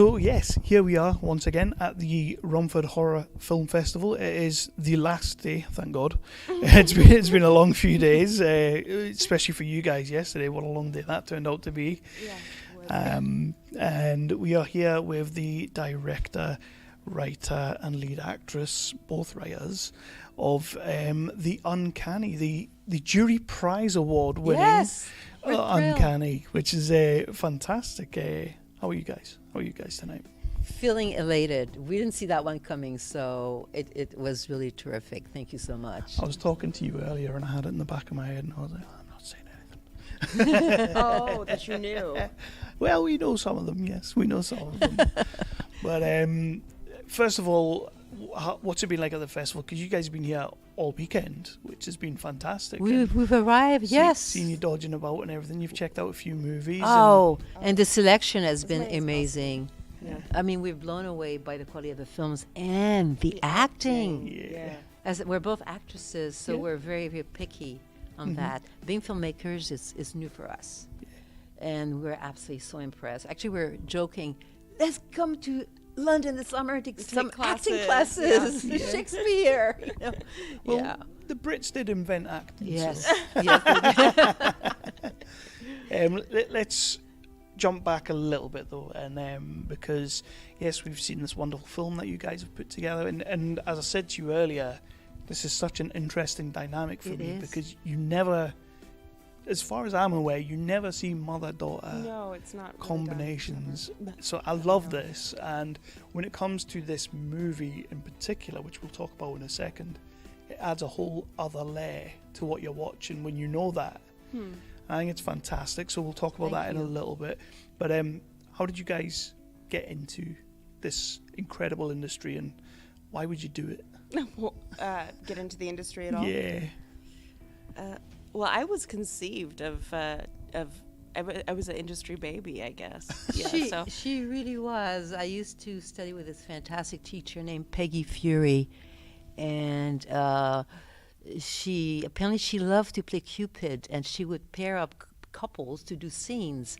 So yes, here we are once again at the Romford Horror Film Festival. It is the last day, thank God. It's been a long few days, especially for you guys yesterday. What a long day that turned out to be. Yeah. And we are here with the director, writer, and lead actress, both writers, of the Uncanny, the Jury Prize Award winning Uncanny, which is fantastic. How are you guys? How are you guys tonight? Feeling elated. We didn't see that one coming, so it was really terrific. Thank you so much. I was talking to you earlier, and I had it in the back of my head, and I was like, I'm not saying anything. Oh, that you knew. Well, we know some of them, yes. We know some of them. But first of all, what's it been like at the festival? Because you guys have been here all weekend, which has been fantastic. We've arrived, yes. Seen you dodging about and everything. You've checked out a few movies. And the selection has been amazing. Yeah. I mean, we're blown away by the quality of the films and the acting. Yeah. As we're both actresses, so we're very, very picky on that. Being filmmakers is new for us. Yeah. And we're absolutely so impressed. Actually, we're joking, let's come to London this summer to some acting classes, Shakespeare. You know? Well, the Brits did invent acting. Yes. So. Yes. Let's jump back a little bit though, and because yes, we've seen this wonderful film that you guys have put together, and as I said to you earlier, this is such an interesting dynamic for me because you never, as far as I'm aware, you never see mother-daughter combinations. Really so I love this, and when it comes to this movie in particular, which we'll talk about in a second, it adds a whole other layer to what you're watching when you know that. I think it's fantastic, so we'll talk about that in a little bit. But how did you guys get into this incredible industry, and why would you do it? Get into the industry at all? Yeah. Well, I was conceived I was an industry baby, I guess. Yeah, she really was. I used to study with this fantastic teacher named Peggy Fury, and she loved to play Cupid, and she would pair up couples to do scenes.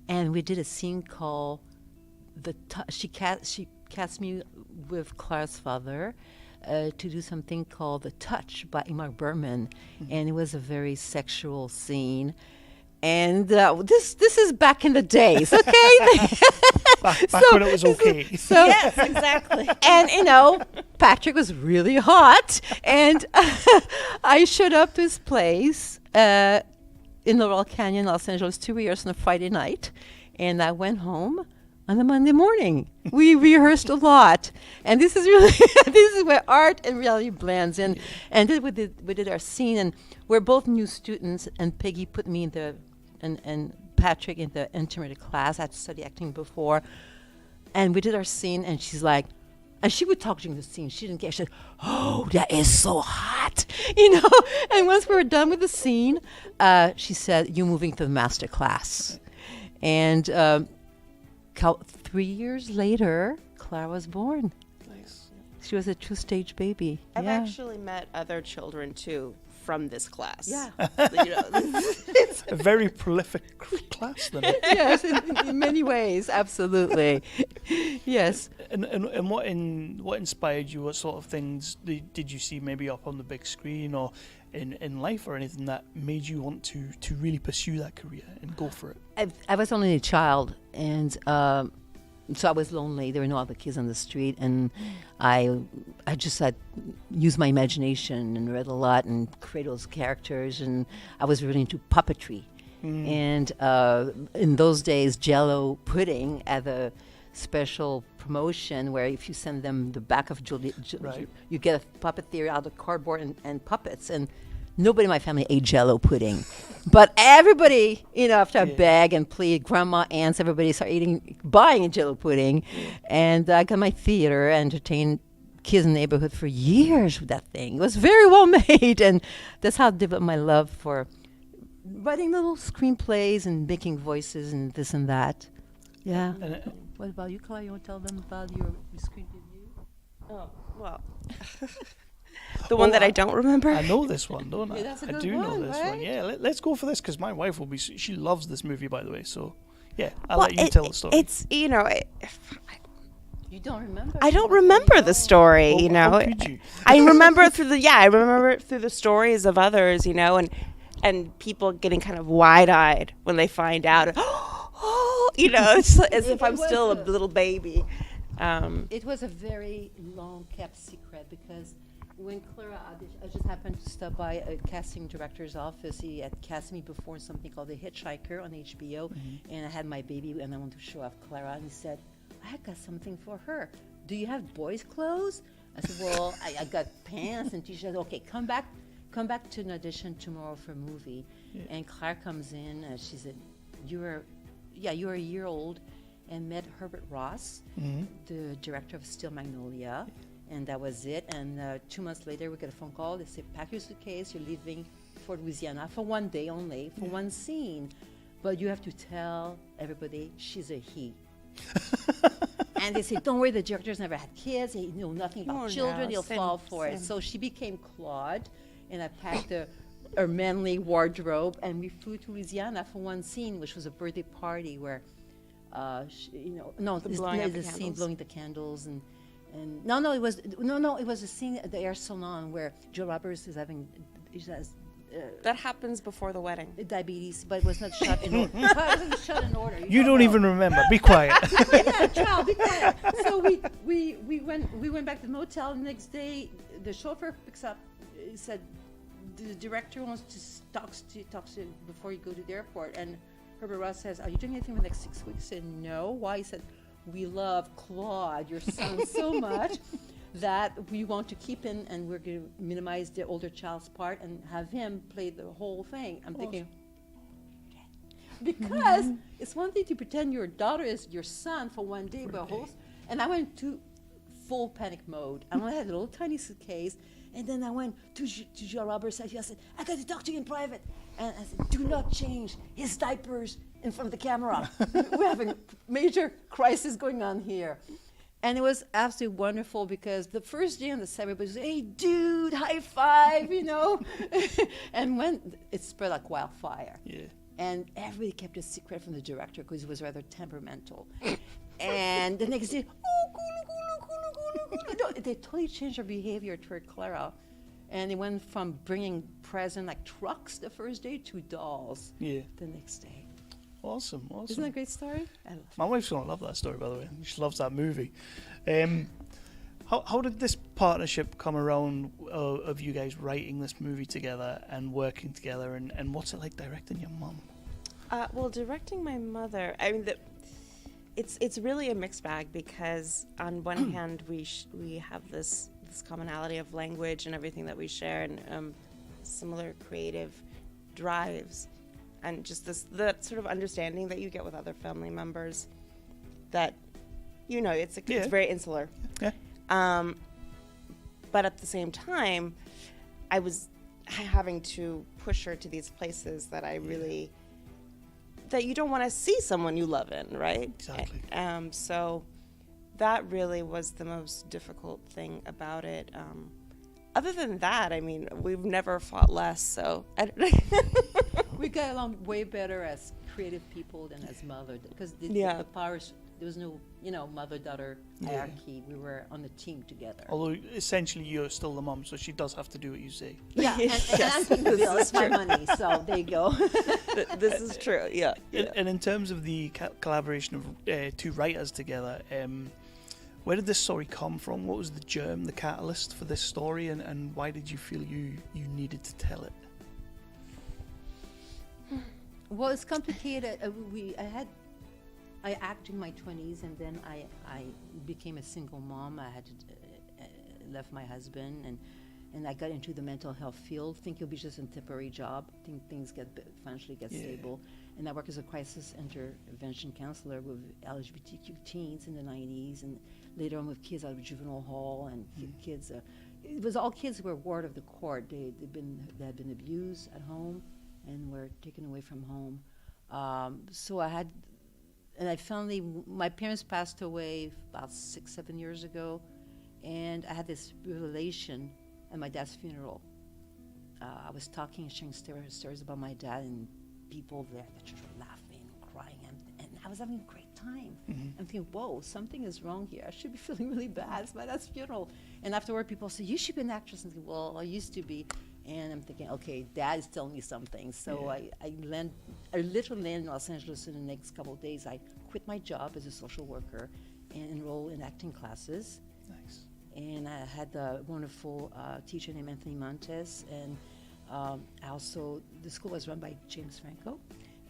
And we did a scene called she cast me with Clara's father to do something called The Touch by Ingmar Bergman, and it was a very sexual scene. And this is back in the days, okay? back when it was okay. Yes, exactly. And, Patrick was really hot. And I showed up to his place in Laurel Canyon, Los Angeles, 2 years on a Friday night. And I went home on a Monday morning. We rehearsed a lot. And this is where art and reality blends. And then we did our scene. And we're both new students. And Peggy put me in and Patrick in the intermediate class. I had studied acting before. And we did our scene, and she's like, and she would talk during the scene. She didn't care. She said, "Oh, that is so hot," And once we were done with the scene, she said, "You're moving to the master class." And 3 years later, Clara was born. Nice. She was a true stage baby. I've actually met other children too from this class. Yeah. It's a very prolific class then. Yes, in many ways, absolutely. Yes. And what inspired you? What sort of things did you see maybe up on the big screen or in life or anything that made you want to really pursue that career and go for it? I was only a child, and so I was lonely. There were no other kids on the street, and I just had used my imagination and read a lot and created those characters, and I was really into puppetry. And in those days, Jell-O pudding had a special promotion where if you send them the back of you get a puppeteer out of cardboard and puppets, and nobody in my family ate Jell-O pudding. But everybody, after I begged and pleaded, grandma, aunts, everybody started buying Jell-O pudding. And I got my theater, entertained kids in the neighborhood for years with that thing. It was very well made, and that's how I developed my love for writing little screenplays and making voices and this and that. Yeah. What about you, Clara? You want to tell them about your screen debut? Oh, well... The one that I don't remember? I know this one, don't I? Yeah, that's a I good do one, know this right? one. Yeah, let's go for this because my wife will be. She loves this movie, by the way. So, yeah, I'll let you tell the story. It's I You don't remember? I don't remember the story, Oh, you know. how could you? I remember it I remember it through the stories of others, you know, and people getting kind of wide-eyed when they find out. Oh, you know, it's as if I'm still a little baby. It was a very long-kept secret because when Clara auditioned, I just happened to stop by a casting director's office. He had cast me before in something called The Hitchhiker on HBO, and I had my baby, and I wanted to show off Clara, and he said, I got something for her. Do you have boys' clothes? I said, well, I got pants and t-shirts. Okay, come back to an audition tomorrow for a movie. Yeah. And Claire comes in, she said, you were a year old, and met Herbert Ross, the director of Steel Magnolia, and that was it. And 2 months later, we got a phone call. They said, pack your suitcase, you're leaving for Louisiana for 1 day only, for one scene. But you have to tell everybody she's a he. And they said, don't worry, the director's never had kids. He knew nothing about children. He'll fall for it. So she became Claude, and I packed her manly wardrobe, and we flew to Louisiana for one scene, which was a birthday party where, blowing the candles, and it was a scene at the Air Salon where Joe Roberts has that happens before the wedding. Diabetes, but it was not shot in order. You don't even remember. Be quiet. Yeah, child, be quiet. So we went back to the motel. The next day, the chauffeur picks up. He said the director wants to talk to you before you go to the airport. And Herbert Ross says, "Are you doing anything for the next 6 weeks?" I said, "No." Why? He said, "We love Claude, your son, so much that we want to keep him, and we're going to minimize the older child's part and have him play the whole thing." I'm thinking, because it's one thing to pretend your daughter is your son for 1 day, and I went to full panic mode. I only had a little tiny suitcase, and then I went to Joe Roberts. I said, "I got to talk to you in private." And I said, "Do not change his diapers in front of the camera. We're having a major crisis going on here." And it was absolutely wonderful because the first day on the set, everybody was, "Hey, dude, high five," you know. And when it spread like wildfire. Yeah. And everybody kept a secret from the director because he was rather temperamental. And the next day, they totally changed their behavior toward Clara. And they went from bringing presents like trucks the first day to dolls the next day. Awesome. Isn't that a great story? My wife's going to love that story, by the way. She loves that movie. How did this partnership come around of you guys writing this movie together and working together? And what's it like directing your mum? Well, directing my mother, I mean, it's really a mixed bag because on one hand, we have this commonality of language and everything that we share, and similar creative drives. And just that sort of understanding that you get with other family members, that, you know, it's very insular. Yeah. But at the same time, I was having to push her to these places that I really, that you don't want to see someone you love in, right? Exactly. So that really was the most difficult thing about it. Other than that, I mean, we've never fought less, so we got along way better as creative people than as mother, because the powers, there was no, mother-daughter hierarchy. We were on the team together. Although essentially you're still the mom, so she does have to do what you say. Yeah, and I'm paying the bill. It's my money, so there you go. This is true. Yeah. And in terms of the collaboration of two writers together, where did this story come from? What was the germ, the catalyst for this story, and why did you feel you needed to tell it? Well, it's complicated. I acted in my 20s, and then I became a single mom. I had left my husband, and I got into the mental health field. Think it'll be just a temporary job. Think things financially get stable. And I work as a crisis intervention counselor with LGBTQ teens in the 90s, and later on with kids out of juvenile hall and kids. It was all kids who were ward of the court. They had been abused at home and were taken away from home. So I had, and I finally, my parents passed away about 6-7 years ago, and I had this revelation at my dad's funeral. I was talking and sharing stories about my dad, and people there, the church were laughing and crying, and I was having a great time. I'm thinking, whoa, something is wrong here. I should be feeling really bad. It's my dad's funeral. And afterward, people say, you should be an actress. And I think, well, I used to be. And I'm thinking, okay, Dad is telling me something. So I literally landed in Los Angeles in the next couple of days. I quit my job as a social worker and enrolled in acting classes. Nice. And I had a wonderful teacher named Anthony Montes. And also, the school was run by James Franco.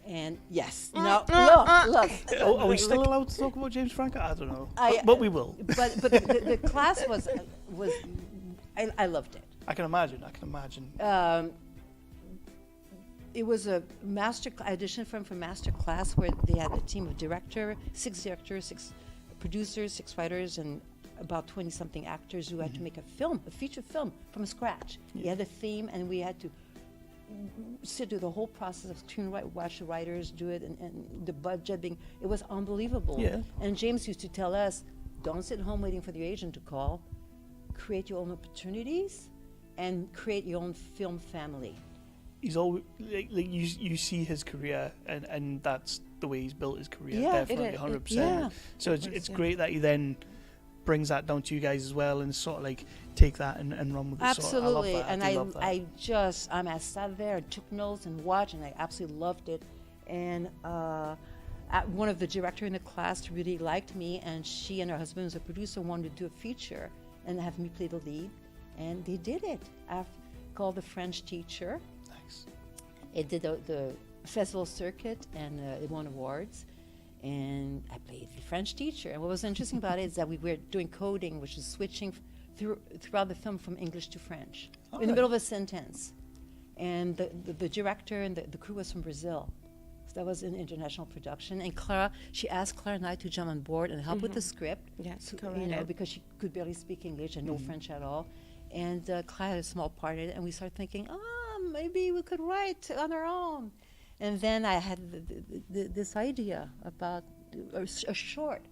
And yes, look. Are we still allowed to talk about James Franco? I don't know, but we will. But the class was I loved it. I can imagine. It was a I auditioned for master class where they had a team of six directors, 6 producers, 6 writers, and about 20-something actors who had to make a feature film from scratch. We had a theme, and we had to sit through the whole process of screenwriting, watch the writers do it, and the budget being, it was unbelievable. Yeah. And James used to tell us, don't sit home waiting for the agent to call, create your own opportunities, and create your own film family. He's always like you see his career, and that's the way he's built his career. Yeah, definitely 100%. yeah. So it's great that he then brings that down to you guys as well, and sort of like take that and run with it. Absolutely. So I love that. I sat there and took notes and watched, and I absolutely loved it. And one of the director in the class really liked me, and she and her husband, who's a producer, wanted to do a feature and have me play the lead, and they did it. I've called The French Teacher. Nice. It did the festival circuit, and it won awards. And I played The French Teacher. And what was interesting about it is that we were doing coding, which is switching throughout the film from English to French in the middle of a sentence. And the director and the crew was from Brazil. So that was an international production. And she asked Clara and I to jump on board and help with the script. Yes, because she could barely speak English and no French at all. And Clara had a small part in it. And we started thinking, maybe we could write on our own. And then I had this idea about a short.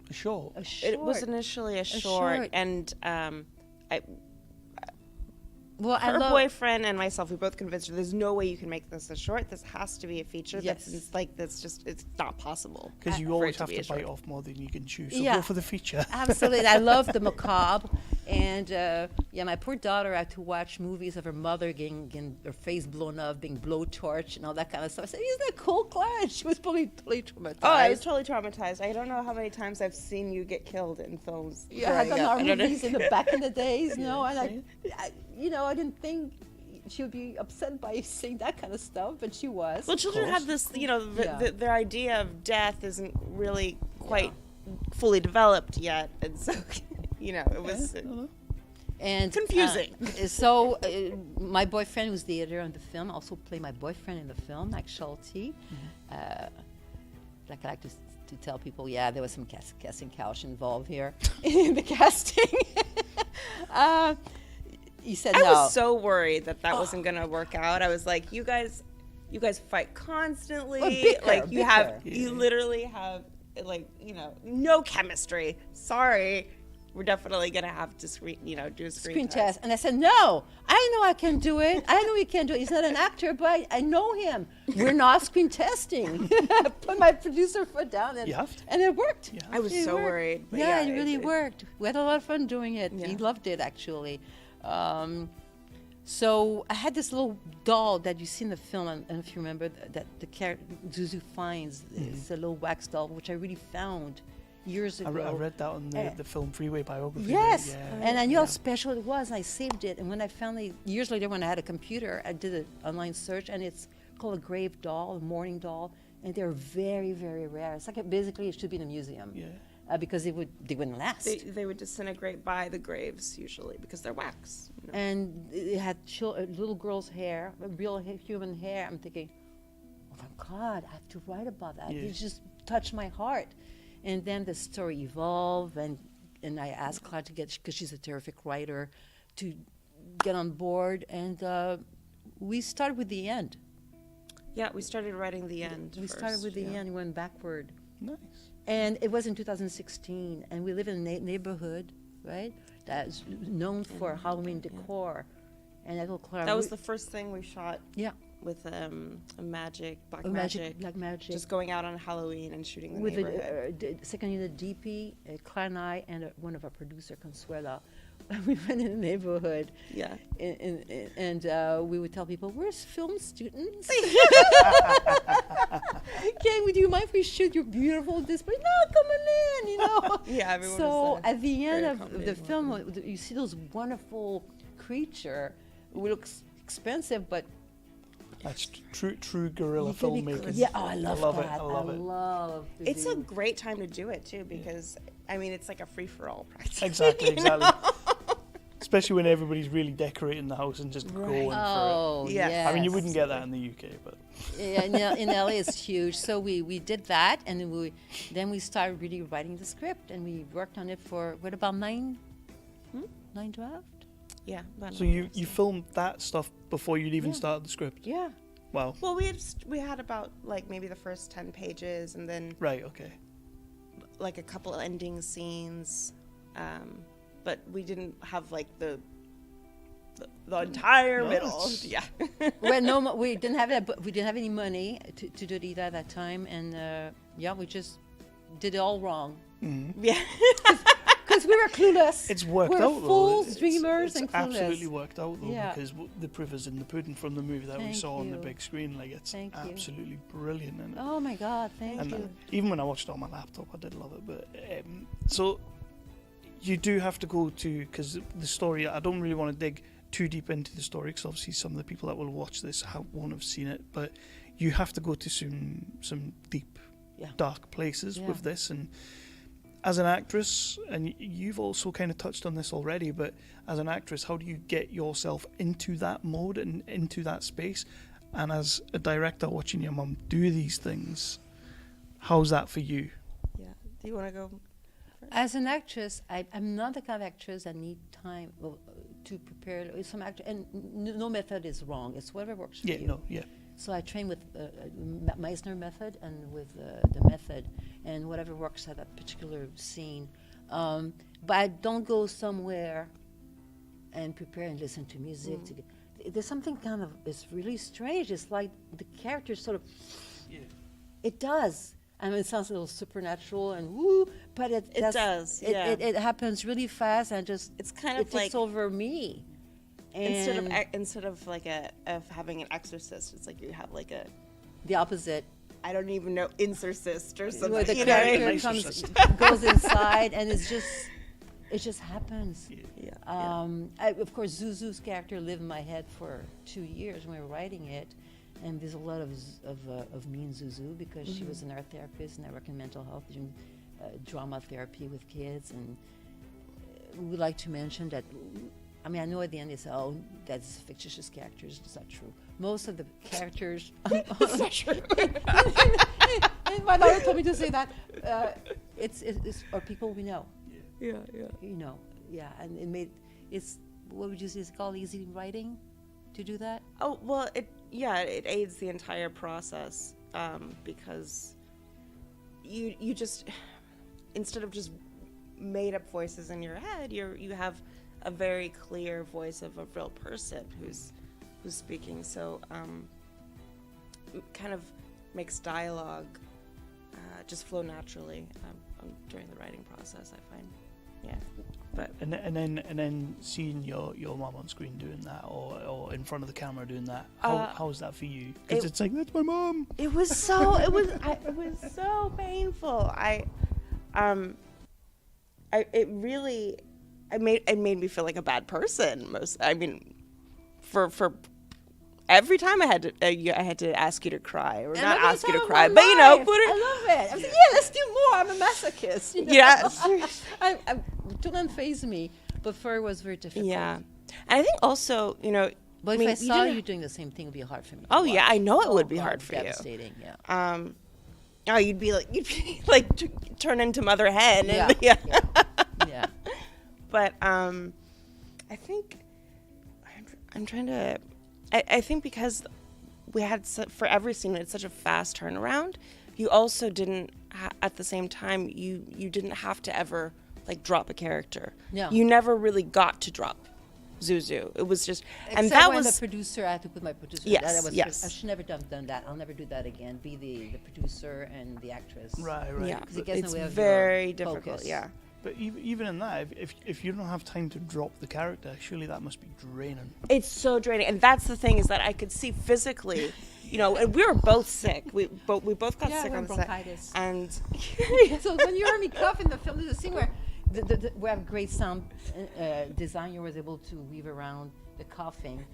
A short? A short. It was initially a short. And her boyfriend and myself, we both convinced her there's no way you can make this a short. This has to be a feature. Yes. It's not possible. Because you always have to bite off more than you can chew. So go for the feature. Absolutely. I love the macabre. And my poor daughter had to watch movies of her mother getting her face blown up, being blowtorched, and all that kind of stuff. I said, "Isn't that cool, Clara?" And she was probably totally traumatized. Oh, I was totally traumatized. I don't know how many times I've seen you get killed in films. Yeah, I done our movies back in the days, and I didn't think she would be upset by saying that kind of stuff, but she was. Well, children have this, their idea of death isn't really quite fully developed yet, and so. It was confusing. So my boyfriend, who's the editor on the film, also played my boyfriend in the film, Mike Schulte. Like I like to tell people, there was some casting couch involved here in the casting. He said no. I was so worried that wasn't going to work out. I was like, you guys fight constantly. You literally have no chemistry. Sorry. We're definitely going to have to do a screen test. And I said, no, I know I can do it. I know he can do it. He's not an actor, but I know him. We're not screen testing. Put my producer foot down, and it worked. I was so worried. But it really worked. We had a lot of fun doing it. Yeah. He loved it, actually. So I had this little doll that you see in the film, and if you remember, that the character Zuzu finds. It's a little wax doll, which I really found years ago. I read that on the film Freeway biography. Yes, and I knew how special it was, and I saved it. And when I finally, years later, when I had a computer, I did an online search, and it's called a grave doll, a mourning doll, and they're very, very rare. It's like basically it should be in a museum. Yeah. Because they wouldn't last. They would disintegrate by the graves usually because they're wax. And it had little girl's hair, real human hair. I'm thinking, oh my God, I have to write about that. It just touched my heart. And then the story evolved, and I asked Clara to because she's a terrific writer, to get on board, and we started with the end. Yeah, we started writing the end. We started with the end and went backward. Nice. And it was in 2016, and we live in a neighborhood, right, that's known for Halloween decor. And I told Clara... That was the first thing we shot a magic, black black magic. just going out on Halloween and shooting the With neighborhood. the second unit DP, Clara and I, and one of our producer, Consuela. We went in the neighborhood. Yeah. And we would tell people, "Where's film students? Do you mind if we shoot your beautiful display? No, come on in, you know." Yeah, everyone So was at the end very of the film, you see those wonderful creature who looks expensive, but That's true guerrilla you can be filmmaking. yeah, oh, I love it. that. I love it. love to It's a do- great time to do it too, because I mean it's like a free for all practice. Exactly. Especially when everybody's really decorating the house and just going for Oh, Yeah. yes. it. I mean, you wouldn't get that in the UK, but Yeah, in LA it's huge. So we did that, and then we started really writing the script, and we worked on it for what about 9 draft? Yeah. so you filmed that stuff before you'd even Yeah. started the script. Yeah. Wow. Well, we had about like maybe the first 10 pages, and then Right. Okay. like a couple ending scenes, but we didn't have like the entire No, middle. it's- Yeah. Well, we didn't have that, but we didn't have any money to do it either at that time, and we just did it all wrong Yeah. because we were clueless. It's worked we're out though. fools, dreamers, it's and clueless. absolutely worked out though, Yeah. because the proof is in the pudding from the movie that we Thank saw on the you. big screen. Like it's Thank you. absolutely brilliant. And Oh my God! Thank and you. even when I watched it on my laptop, I did love it. But so you do have to go to, because the story, I don't really want to dig too deep into the story, because obviously some of the people that will watch this won't have seen it. But you have to go to some deep, Yeah. dark places Yeah. with this. And as an actress, and you've also kind of touched on this already, but as an actress, how do you get yourself into that mode and into that space? And as a director, watching your mum do these things, how's that for you? Yeah. Do you want to go? As an actress, I'm not the kind of actress that need time to prepare. Some actor, and no method is wrong. It's whatever works for you. So I train with Meisner method and with the method, and whatever works at that particular scene. But I don't go somewhere and prepare and listen to music. There's something kind of, it's really strange. It's like the character sort of, it does. I mean, it sounds a little supernatural and woo, but it does, yeah. It happens really fast, and just It's kind it of takes like over me. instead of like of having an exorcist, it's like you have like a, The opposite. I don't even know, incercist or something. Where the you know what I character mean? goes inside, and it just happens. Yeah. Of course, Zuzu's character lived in my head for 2 years when we were writing it, and there's a lot of me and Zuzu, because she was an art therapist, and I work in mental health, doing drama therapy with kids, and we like to mention that. I mean, I know at the end they say, "Oh, that's fictitious characters." It's not true. Most of the characters. It's not true. And my lawyer told me to say that. It's are people we know. Yeah. You know, and it's what would you say? It's called easy writing, to do that. Oh, well, it aids the entire process, because you just, instead of just made up voices in your head, you have a very clear voice of a real person who's speaking. So it kind of makes dialogue just flow naturally during the writing process, I find. Yeah. But And then seeing your mum on screen doing that, or in front of the camera doing that, how is that for you? Because it's like, that's my mum. it was so it was so painful. It made me feel like a bad person. For every time I had to ask you to cry, or not ask you to cry, but put it. I love it. I was like, yeah, let's do more. I'm a masochist. You know? Yes. I didn't faze me, but for it was very difficult. Yeah, and I think also, But if I saw you doing the same thing, it would be hard for me. Oh yeah, I know it would be hard for you. Devastating. Yeah. You'd be like turn into Mother Hen. And, Yeah. But I think I'm trying to. I think because we had for every scene, it's such a fast turnaround. You also didn't at the same time you didn't have to ever like drop a character. No. You never really got to drop Zuzu. It was just, Except and that when was the producer, I had to put my producer. Yes, that was, yes. I should never done that. I'll never do that again. Be the producer and the actress. Right. yeah, 'Cause it gets in it's the way of very your difficult. focus. Yeah. But even in that, if you don't have time to drop the character, surely that must be draining. It's so draining, and that's the thing is that I could see physically, and we were both sick. We both got sick on the set, bronchitis. and So when you heard me cough in the film, there's a scene where we have great sound designer was able to weave around the coughing,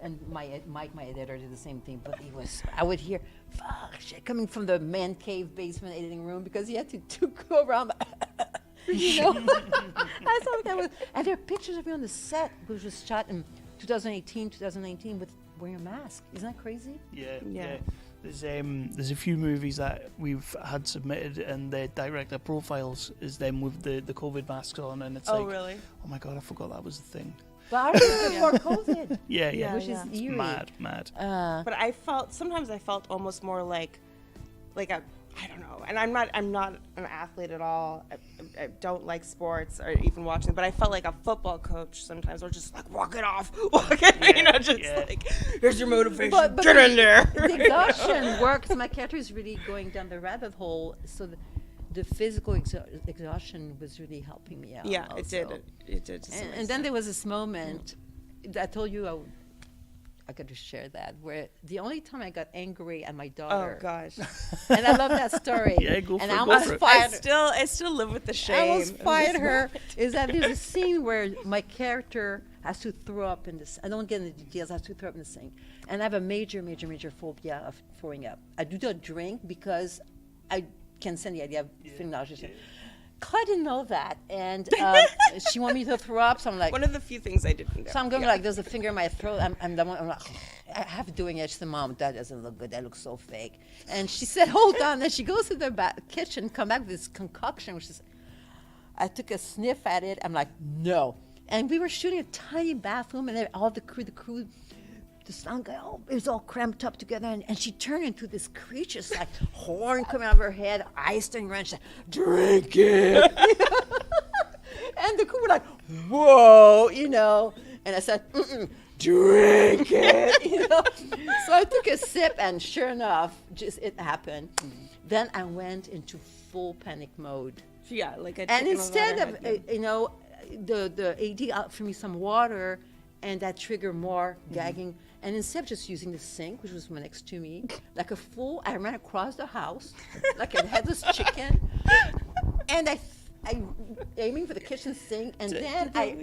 and Mike, my editor, did the same thing. But I would hear fuck shit coming from the man cave basement editing room because he had to go around. I thought that was, and there are pictures of me on the set, which was shot in 2018, 2019 with wearing a mask. Isn't that crazy? Yeah. There's a few movies that we've had submitted, and the director profiles is them with the COVID masks on, and it's really? oh my god, I forgot that was the thing. But I was before COVID. Yeah. Which is eerie. Mad. But sometimes I felt almost more like I don't know, and I'm not an athlete at all. I don't like sports or even watching, but I felt like a football coach sometimes, or just like walk it off, like here's your motivation, get in there. The exhaustion works. My character is really going down the rabbit hole, so the physical exhaustion was really helping me out. Yeah, also. it did. And then there was this moment that I told you I got to share that, where the only time I got angry at my daughter. Oh gosh! And I love that story. Yeah, go for and it. I almost fired. I still live with the shame. I almost fired her. Is that there's a scene where my character has to throw up in this. I don't get into details. I have to throw up in the sink, and I have a major phobia of throwing up. I do not drink because I can stand the idea of feeling nauseous. Claire didn't know that, and she wanted me to throw up. So I'm like, one of the few things I didn't know. So I'm going like, there's a finger in my throat. I'm like, I have to doing it. She said, Mom, that doesn't look good. That looks so fake. And she said, hold on. Then she goes to the kitchen, come back with this concoction, which is, I took a sniff at it. I'm like, no. And we were shooting a tiny bathroom, and then all the crew, the sound guy, it was all cramped up together, and she turned into this creature, it's like horn coming out of her head, eyes turning around, she's like, drink it. And the crew were like, whoa, and I said, drink it, So I took a sip, and sure enough, it happened. Then I went into full panic mode. Yeah, like a and instead of, the AD offered me some water, and that triggered more gagging. And instead of just using the sink, which was next to me, like a fool, I ran across the house like a headless chicken. And I aiming for the kitchen sink, and then I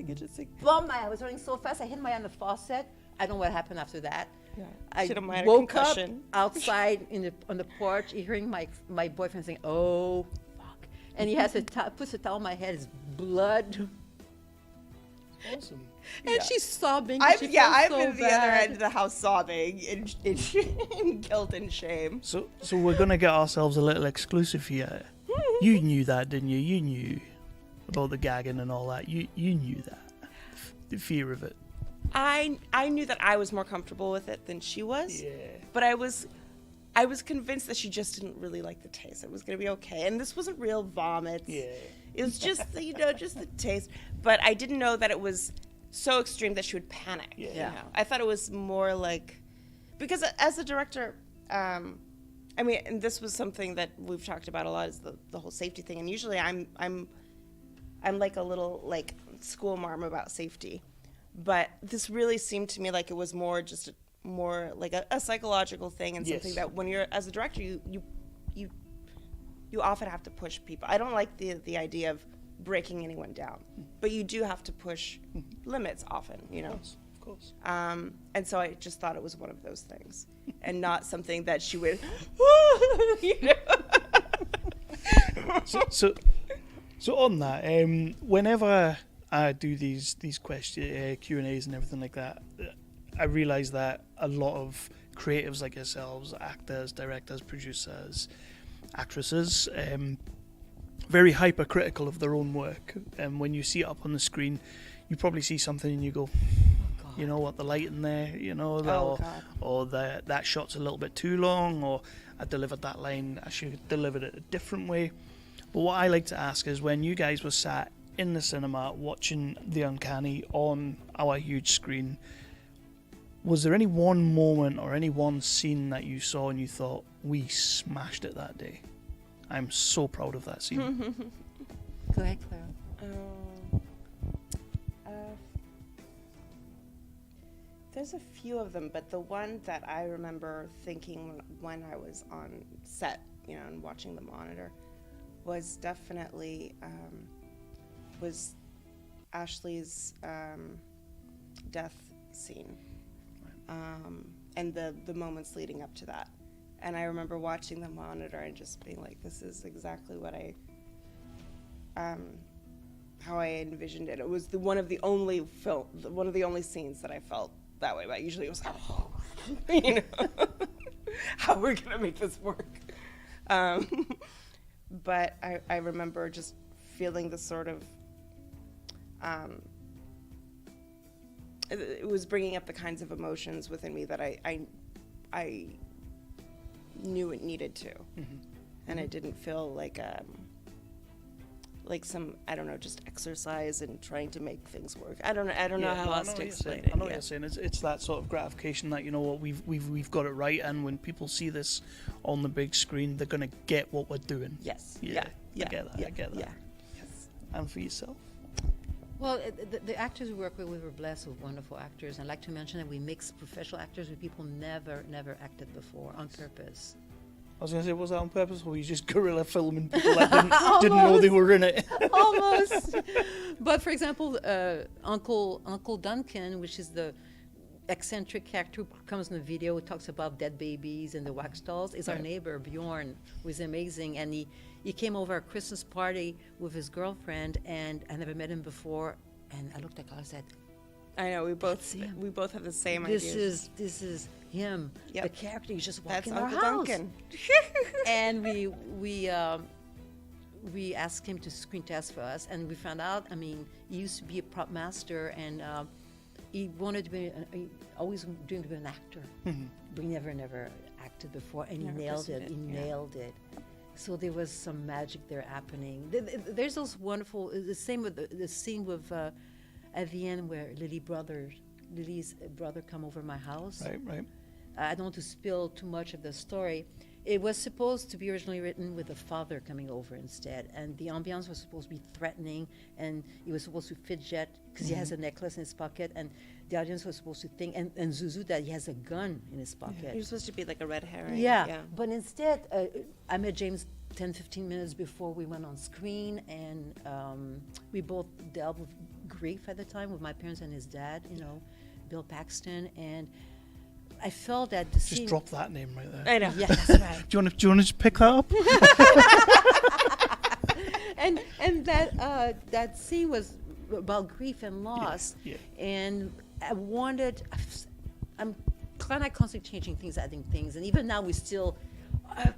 was running so fast, I hit my eye on the faucet. I don't know what happened after that. Yeah. I woke up outside on the porch, hearing my boyfriend saying, "Oh, fuck," and he has puts a towel on my head. It's blood. Awesome. And she's sobbing. I've so been the other bad. end of the house sobbing in guilt and shame. So we're gonna get ourselves a little exclusive here. You knew that, didn't you? You knew about the gagging and all that. You knew that, the fear of it. I knew that I was more comfortable with it than she was. Yeah. But I was convinced that she just didn't really like the taste. It was gonna be okay, and this wasn't real vomit. Yeah. It was just just the taste. But I didn't know that it was so extreme that she would panic. Yeah. I thought it was more like, because as a director, and this was something that we've talked about a lot, is the whole safety thing. And usually I'm like a little like school marm about safety, but this really seemed to me like it was more like a psychological thing, and something that when you're as a director you often have to push people. I don't like the idea of breaking anyone down, but you do have to push limits often, Of course. And so I just thought it was one of those things, and not something that she would, So on that, whenever I do these question Q&As and everything like that, I realise that a lot of creatives like yourselves, actors, directors, producers, actresses, very hypercritical of their own work. And when you see it up on the screen, you probably see something and you go, you know what, the lighting there, or that shot's a little bit too long, or I delivered that line, I should have delivered it a different way. But what I like to ask is, when you guys were sat in the cinema watching The Uncanny on our huge screen, was there any one moment or any one scene that you saw and you thought, we smashed it that day? I'm so proud of that scene. Go ahead, Clara. There's a few of them, but the one that I remember thinking when I was on set, and watching the monitor, was definitely was Ashley's death scene, and the moments leading up to that. And I remember watching the monitor and just being like, "This is exactly what how I envisioned it." It was one of the only scenes that I felt that way. But usually it was, how are we gonna make this work? But I remember just feeling the sort of, it was bringing up the kinds of emotions within me that I knew it needed to, and it didn't feel like some, I don't know, just exercise and trying to make things work. I don't know how else to explain it. I know what you're saying. It's that sort of gratification that, what, we've got it right, and when people see this on the big screen, they're gonna get what we're doing. Yes. I get that. I get that. Yeah. Yes. And for yourself? Well, the actors we work with, we were blessed with wonderful actors. I'd like to mention that we mix professional actors with people never acted before on purpose. I was going to say, was that on purpose, or were you just guerrilla filming people that didn't know they were in it? Almost. But for example, Uncle Duncan, which is the eccentric character who comes in the video, who talks about dead babies and the wax dolls, is our neighbor, Bjorn, who is amazing. And he came over our Christmas party with his girlfriend, and I never met him before. And I looked at Carl and said, I know, we both have the same ideas. This is him. Yep. The character, he's just walking That's our Uncle house. Duncan. And we asked him to screen test for us, and we found out, he used to be a prop master, and he wanted to be, always dreamed to be an actor. But he never acted before, and he nailed it. Nailed it. So there was some magic there happening. There's those wonderful, the same with the scene with, at the end where Lily's brother come over my house. Right. I don't want to spill too much of the story. It was supposed to be originally written with the father coming over instead, and the ambiance was supposed to be threatening, and he was supposed to fidget because he has a necklace in his pocket, and the audience was supposed to think, and Zuzu, that he has a gun in his pocket. You're supposed to be like a red herring. Yeah. But instead, I met James 10-15 minutes before we went on screen, and we both dealt with grief at the time with my parents and his dad, Bill Paxton, and I felt that the scene... Just drop that name right there. I know. Yeah, that's right. Do you want to just pick that up? and that scene was about grief and loss, and I'm kind of constantly changing things, adding things, and even now we still...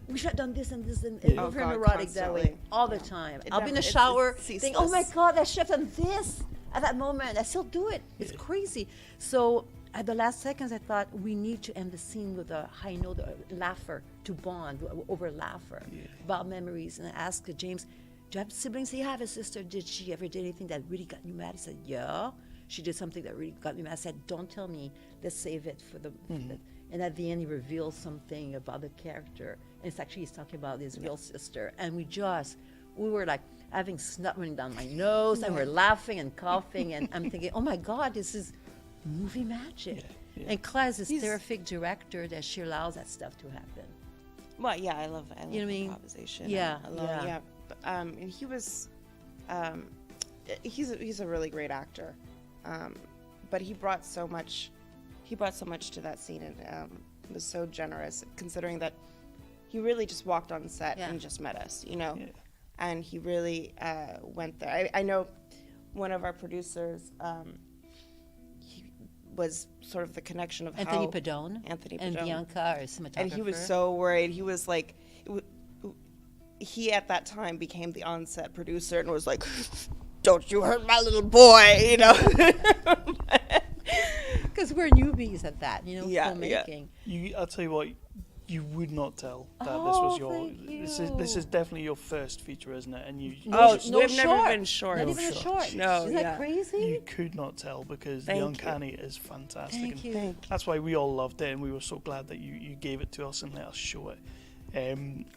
we should have done this and this and we're very neurotic that way all the time. I'll be in the shower think, oh my God, I should have done this at that moment. I still do it. It's crazy. So at the last seconds, I thought we need to end the scene with a high note, a laugher, to bond over laughter about memories. And I asked James, do you have siblings? Yeah, I have a sister. Did she ever do anything that really got you mad? He said, yeah. She did something that really got me mad. I said, don't tell me. Let's save it for the... And at the end, he reveals something about the character. And it's actually, he's talking about his real sister. And we were like having snot running down my nose, and we're laughing and coughing. And I'm thinking, oh my God, this is movie magic. And Claire is this terrific director that she allows that stuff to happen. Well, yeah, I love improvisation. And he was, he's a really great actor. But he brought so much to that scene, and was so generous, considering that he really just walked on set and just met us, and he really went there. I know one of our producers, he was sort of the connection of Anthony Padone, and Bianca, our cinematographer. And he was so worried. He was like, he at that time became the on-set producer and was like, don't you hurt my little boy, Because we're newbies at that, filmmaking. I'll tell you what, you would not tell that this Oh, was your. thank This is you. definitely your first feature, isn't it? And you. Oh, no we've never short. been short. Not No even a short. short. No, Isn't yeah. that crazy? You could not tell because Thank the you. Uncanny is fantastic. Thank and you. That's why we all loved it, and we were so glad that you gave it to us and let us show it.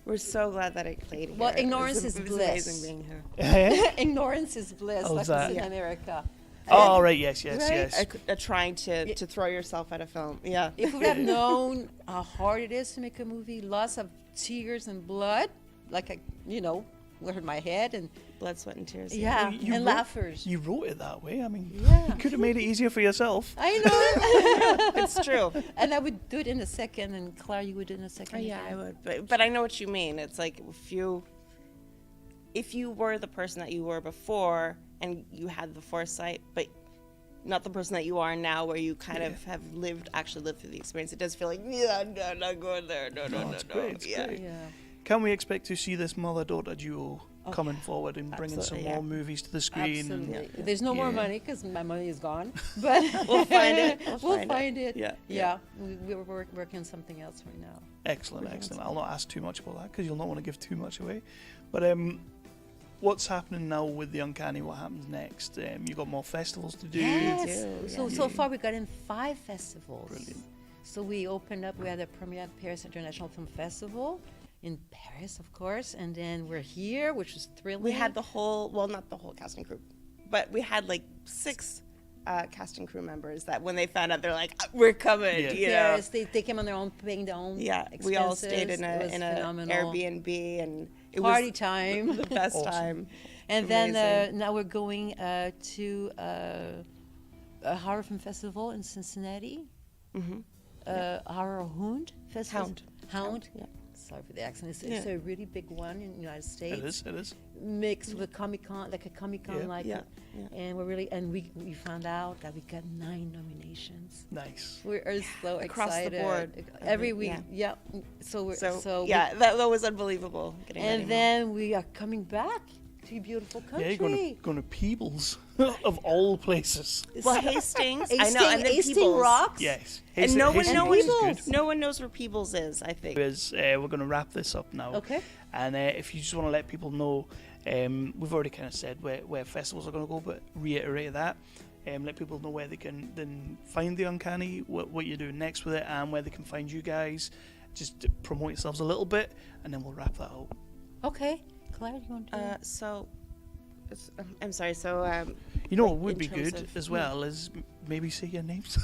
We're so glad that it played here. Well, It was- ignorance is it was bliss. amazing being here. Ignorance is bliss, Oh, like is that- we say Yeah. in America. Oh, right, yes, Right? yes. Trying to throw yourself at a film. Yeah. If we would have known how hard it is to make a movie, lots of tears and blood, like where my head and Blood, sweat, and tears. yeah, you and wrote- laughers. You wrote it that way. I mean, Yeah. you could have made it easier for yourself. I know. It's true. And I would do it in a second, and Clara, you would do it in a second. Yeah, I again. would. But I know what you mean. It's like if you were the person that you were before and you had the foresight, but not the person that you are now, where you kind of have actually lived through the experience, it does feel like, yeah, no, not going there. No, it's great, it's yeah. great. Yeah. Can we expect to see this mother-daughter duo coming forward and bringing some Absolutely, yeah. more movies to the screen? And, Absolutely. There's no more Yeah. money because my money is gone. But We'll find it. We'll find it. Yeah. Yeah. We're working on something else right now. Excellent, excellent. I'll not ask too much about that because you'll not want to give too much away. But what's happening now with the Uncanny? What happens next? You got more festivals to do. Yes. do, So far we got in 5 festivals. Brilliant. So we opened up. We had a premiere at Paris International Film Festival in Paris, of course, and then we're here, which is thrilling. We had not the whole cast and crew, but we had like 6 cast and crew members that when they found out, they're like, we're coming, Yeah. you know. Paris. They came on their own, paying their own Yeah, expenses. we all stayed in It was a phenomenal. Airbnb, and it Party was time. the best Awesome. time. And Amazing. then now we're going to a horror film festival in Cincinnati. Horror Festival. Hound, yeah. Sorry for the accent. It's a really big one in the United States. It is. Mixed with a Comic-Con, like a Comic-Con, Yeah. like Yeah, and we found out that we got 9 nominations. Nice. We're so Across the excited. board. Every week, Yeah. yeah. So we're So, we- yeah, that was unbelievable. Getting that and email. then we are coming back to your beautiful country. Yeah, you're going to Peebles of all places. well, Hastings, I know, and then Hastings Peebles. rocks. Yes. And no one Hastings is Peebles. good. No one knows where Peebles is, I think. We're going to wrap this up now. Okay. And if you just want to let people know, we've already kind of said where festivals are going to go, but reiterate that. Let people know where they can then find the Uncanny, what you're doing next with it, and where they can find you guys. Just promote yourselves a little bit, and then we'll wrap that up. Okay. Claire, you want to? I'm sorry. So, You know like, what would in be terms good of- as well is maybe say your names,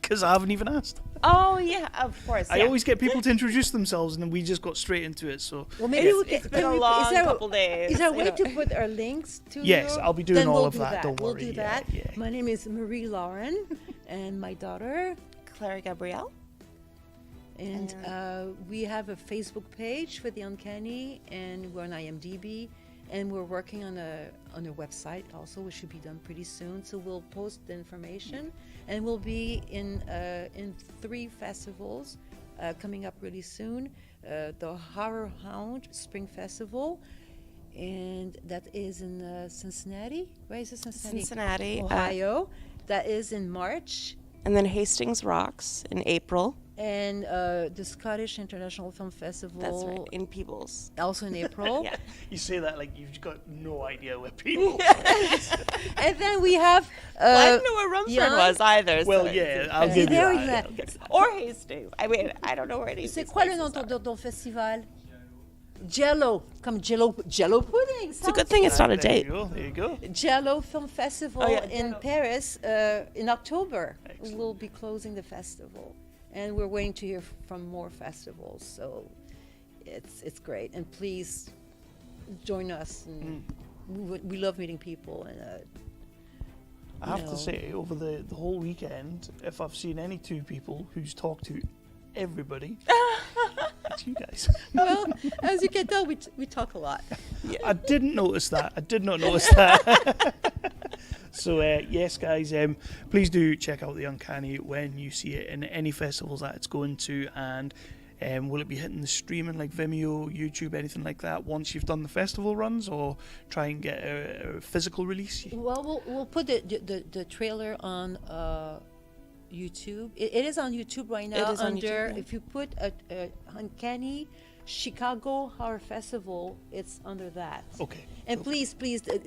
because I haven't even asked. oh yeah, of course. I yeah. always get people to introduce themselves, and then we just got straight into it. So Well, maybe we It's can. been a long couple days. Is there a you way know. to put our links to? Yes, I'll be doing Then all we'll of do that, don't We'll worry, do yeah, that. yeah. My name is Marie Laurin, and my daughter, Clara Gabrielle? and we have a Facebook page for the Uncanny, and we're on IMDb, and we're working on a website also, which should be done pretty soon. So we'll post the information, and we'll be in 3 festivals coming up really soon. The Horror Hound Spring Festival, and that is in Cincinnati. Where is it? Cincinnati. Ohio. That is in March. And then Hastings Rocks in April. And the Scottish International Film Festival. That's right, in Peebles. Also in April. Yeah. you say that like you've got no idea where people. And then we have. Well, I didn't know where Romford Young- was either. Well, so yeah, I'll C'est give you very that. exact. Or Hastings. I mean, I don't know where any of C'est these quoi le places nom are. de ton festival? Jello. Comme Jello pudding. It's a good thing it's not a There date. you go. There you go. Jello Film Festival Oh, yeah, in Jello. Paris in October. Excellent. We'll be closing the festival, and we're waiting to hear from more festivals. So it's great, and please join us. And we love meeting people, and I have No. to say, over the whole weekend, if I've seen any 2 people who's talked to everybody, it's you guys. well, as you can tell, we talk a lot. I didn't notice that. I did not notice that. So, yes, guys, please do check out The Uncanny when you see it in any festivals that it's going to. And will it be hitting the streaming like Vimeo, YouTube, anything like that once you've done the festival runs, or try and get a physical release? Well, we'll put the trailer on YouTube. It is on YouTube right now. It is on YouTube, yeah. If you put a Uncanny Chicago Horror Festival, it's under that. Okay. And please,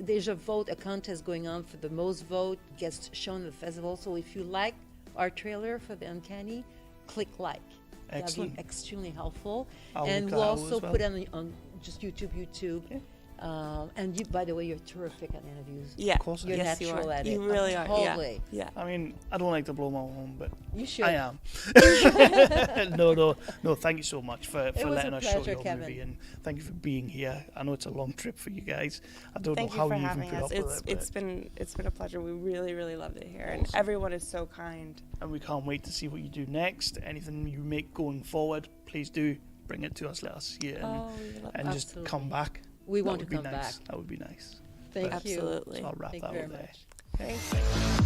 there's a contest going on for the most vote gets shown at the festival. So if you like our trailer for the Uncanny, click like. Excellent. That'd be extremely helpful. I'll And look we'll that out also as well. put it on just YouTube. Yeah. And you, by the way, you're terrific at interviews. Yeah. Of course I You're am. Yes, you natural are. at it. You really are. Totally. Yeah. I mean, I don't like to blow my own horn, but You should. I am. No. Thank you so much for was letting a us show pleasure, your Kevin. movie, and thank you for being here. I know it's a long trip for you guys. I don't Thank know you how for you even having put us. up with it. It's been a pleasure. We really, really loved it here, and Awesome. everyone is so kind. And we can't wait to see what you do next. Anything you make going forward, please do bring it to us. Let us see it, We love and just Absolutely. come back. We That want would to be come nice. back. That would be nice. Thank But- you. Absolutely. So I'll wrap Thank that you up very there. much. Thanks.